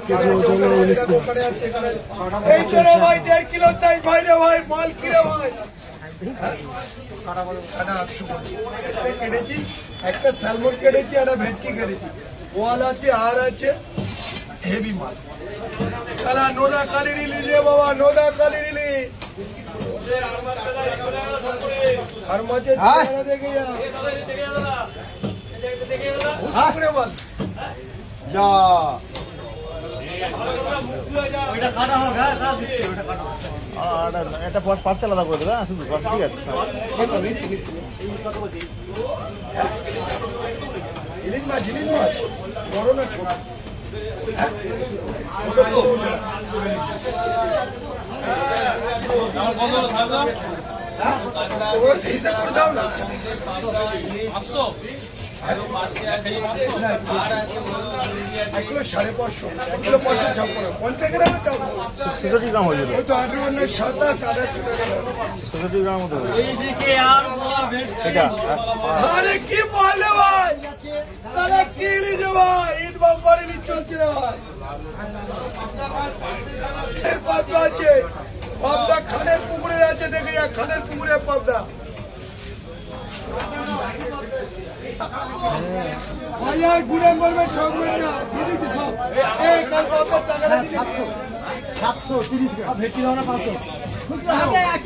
KG ওজনে 19 মাছ। এই চলে ভাই 1.5 কিলো চাই ভাই রে ভাই, মাল কি রে ভাই? কেটেছি একটা স্যালমন কেটেছি, একটা ভেটকি কেটেছি, ওয়াল আছে আর আছে হেভি মাল। তাহলে নোদা কালি রিলি রে বাবা, নোদা কালি রিলি আর মাঝে দেখে যা বল যা ওইটা কাটা হোক, হ্যাঁ কাটা দিচ্ছি, ওইটা কাটা হোক। এটা পার্সেল আলাদা করে দেবে, শুধু ঠিক আছে। ইলিশ মাছ, ইলিশ মাছ বড় না ছোট? দাও না 1 কিলো 550, 1 কিলো 556, 50 গ্রামের দাম 66 গ্রাম হয়ে যাবে। ওই তো 18 না 27, 28 টাকা। 66 গ্রাম মতো হবে এইদিকে আর বড় ভেটকি। এটা। আরে কি বলে ভাই, তাহলে কি লিজে ভাই, ইট বাম্পার ইলিশ চলছে রে ভাই। এর পাবদা আছে, পাবদা খানের পুকুরে আছে, দেখে যা খানের পুকুরে পাবদা। বাজার ঘুরে বলবে ঠকবেন না, দিদি সব এই কাল পাবদার টাকাটা দিদি 730 গ্রাম ভেটকি দাও না 500।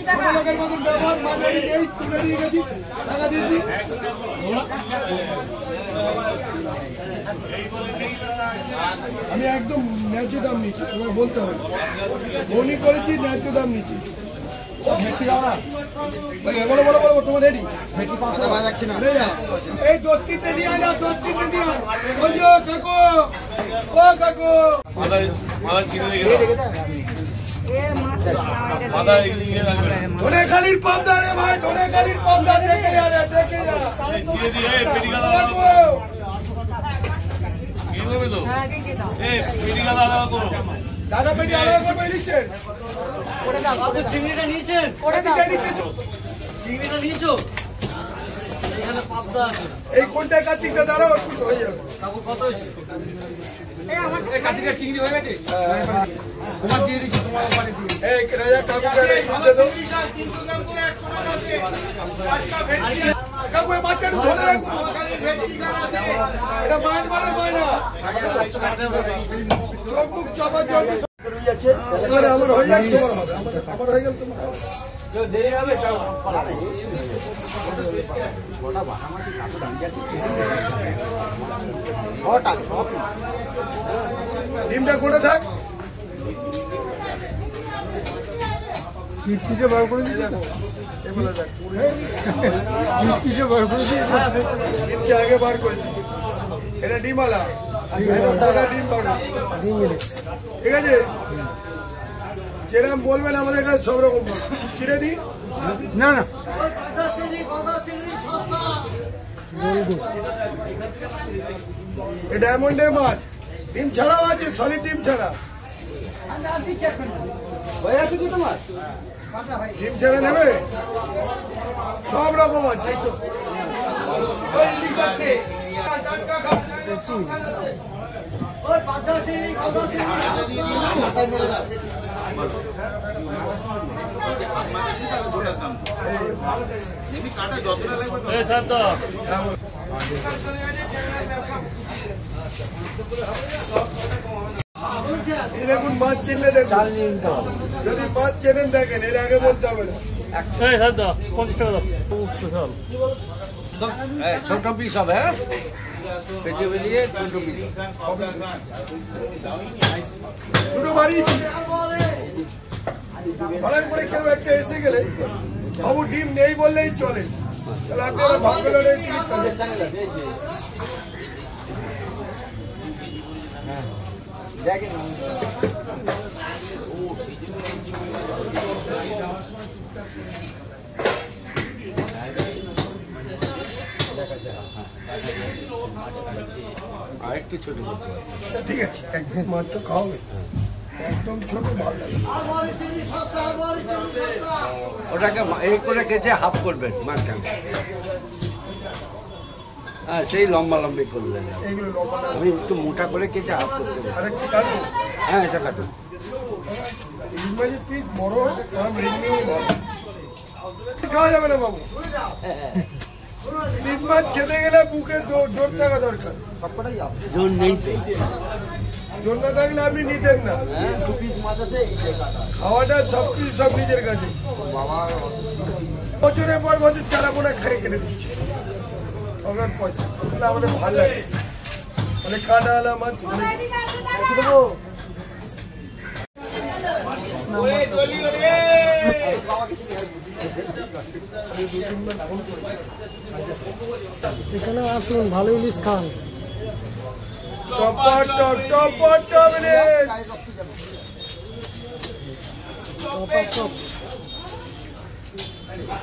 ছোট লোকের মতন ব্যবহার, মাঝারি নেই, তুলে নিয়ে গেছি, টাকা দিয়ে দিই। আমি একদম ন্যায্য দাম নিচ্ছি, তোমার বলতে হবে, মনি করেছি ন্যায্য দাম নিচ্ছি। ভেটকি দাও না, বলো বলো বলো, তোমার রেডি? ভেটকি 500 টাকা যাচ্ছে না। এই 10 তিনটে নিয়ে আয় না, 10 তিনটে নিয়ে আয়। ওই যে কাকু, ও কাকু ধনেখালির পাবদা রে ভাই, ধনেখালির পাবদা, দেখে যা রে, দেখে যা। দাদা পেটি আলাদা করবো ইলিশের। চিংড়িটা নিয়েছেন? চিংড়িটা নিয়েছো? এখানে পাবদা আছে। এই কোনটা কার্তিকটা দাঁড়াও, একটু হয়ে যাবে। কাকু কত হয়েছে? তোমার দিয়ে দিচ্ছি, তোমার ওখানে দিয়ে। এই রাজা কাকুকে দিয়ে দাও। কাকু এই বাচ্চাটা ধরে রাখো, এটা মাইন মারা ময়না, চোখ মুখ চাপা জল এবারে আমার হয়ে যাচ্ছে, আমার হয়ে গেল, তোমার দেরি হবে। ডিমটা করে থাক, মিষ্টিটা বার করে দিই, এগুলো দেখ, মিষ্টিটা বার করে দিই। ডিমটা আগে বার করেছি, এটা ডিমালা, ডিম পাউডার, ঠিক আছে? যেরকম বলবেন আমাদের কাছে সব রকম চিড়ে দিই। না না এই ডায়মন্ডের মাছ ডিম ছাড়াও আছে, সলিড ডিম ছাড়া, ডিম ছাড়া নেবে, সব রকম আছে। দেখুন মাছ চিনলে দেখুন, যদি মাছ চেনেন দেখেন, এর আগে বলতে হবে না। 50 টাকা দাও। ছোট পিস হবে, পেটে বেরিয়ে ছোট পিস দুটো বাড়িয়েছি, হঠাৎ করে কেউ একটা এসে গেলে বাবু ডিম নেই বললেই চলে, তাহলে আপনারা ভাববেন আর একটু ছোট করতে হবে। ঠিক আছে, একদম মাছ তো খাওয়াবে, একদম ছোট ভালো লাগে। ওটাকে এই করে কেটে হাফ করবেন মাঝখানে। হ্যাঁ সেই লম্বা লম্বি করলেন এইগুলো লম্বা না। আমি একটু মোটা করে কেটে হাফ করতে পারি। আরেকটু কাটবো। হ্যাঁ এটা কাটুন। ইলিশ মাছের পিস বড় সব রেডি ভালো খাওয়া যাবে না বাবু। ইলিশ মাছ খেতে গেলে বুকে জোর থাকা দরকার। জোর নেই তো। জোর না থাকলে আপনি নিতেন না। খাওয়াটা সবকিছু সব নিজের কাছে। বছরের পর বছর চারাপোনা খাই কেটে দিচ্ছে আমার পয়সা, তাহলে আমাদের ভালো লাগে। মানে কাটা আলা মাছ এখানে আসুন, ভালো ইলিশ খান। টপ ইলিশ।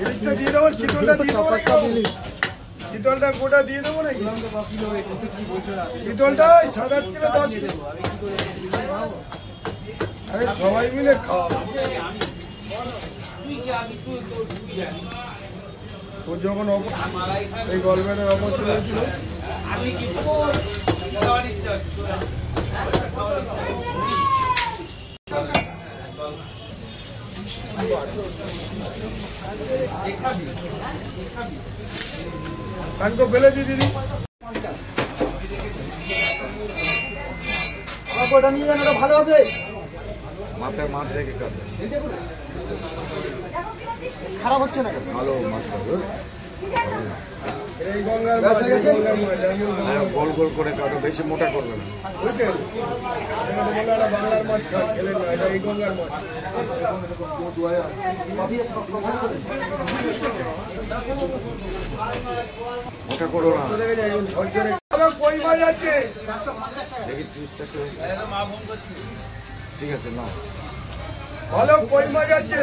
ইলিশটা দিয়ে দেবো, চিতলটা দিয়ে দেবো নাকি? চিতলটা গোটা দিয়ে দেবো নাকি? চিতলটা 7-8 কিলো 10 কিলো। আরে সবাই মিলে খাওয়া। ও যখন এই গল্পের অপরচুনিটি হয়েছিল কানকো ফেলে দি দিদি। ওটা নিয়ে যান, ওটা ভালো হবে। মাথায় মাছ রেখে কাটবে, খারাপ হচ্ছে না। ভালো মাছ পাবে। এই গঙ্গার মাছ, এই গঙ্গার মাছ, হ্যাঁ গোল গোল করে কাটো, বেশি মোটা করবে না। বুঝছেন? এখানে বললো একটা বাংলার মাছ খান, খেলেন না, এটা এই গঙ্গার মাছ। মোটা করো না। দেখে যাই একদম ঝরঝরে। আমার কই মাছ আছে? দেখি পিসটা করে। ঠিক আছে না, ভালো কই মাছ আছে?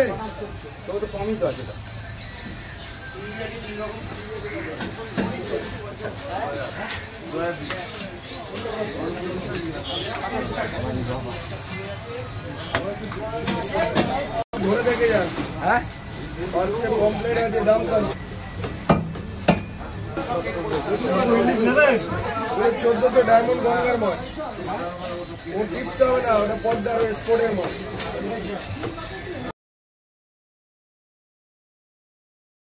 তো কমই তো আছে। ধরে দেখে যান। হ্যাঁ পাঁচশো কমপ্লেট আছে, দাম কম। 1400 ডায়মন্ড গঙ্গার মাছ। ও টিপতে হবে না, ওটা পদ্মার স্পোর্টের মাছ।